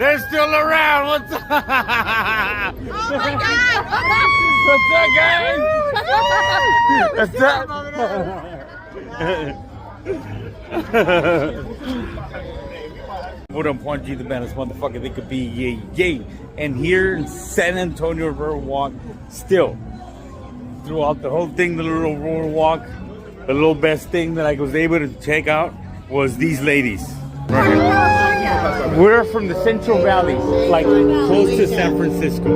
They're still around. What's up? Oh my God! What's up, guys? What's up? What up, Juan G, the baddest motherfucker they could be, yay. And here in San Antonio River Walk, still, throughout the whole thing, the little river walk, the little best thing that I was able to check out was these ladies. Right here. We're from the Central Valley, like close to San Francisco.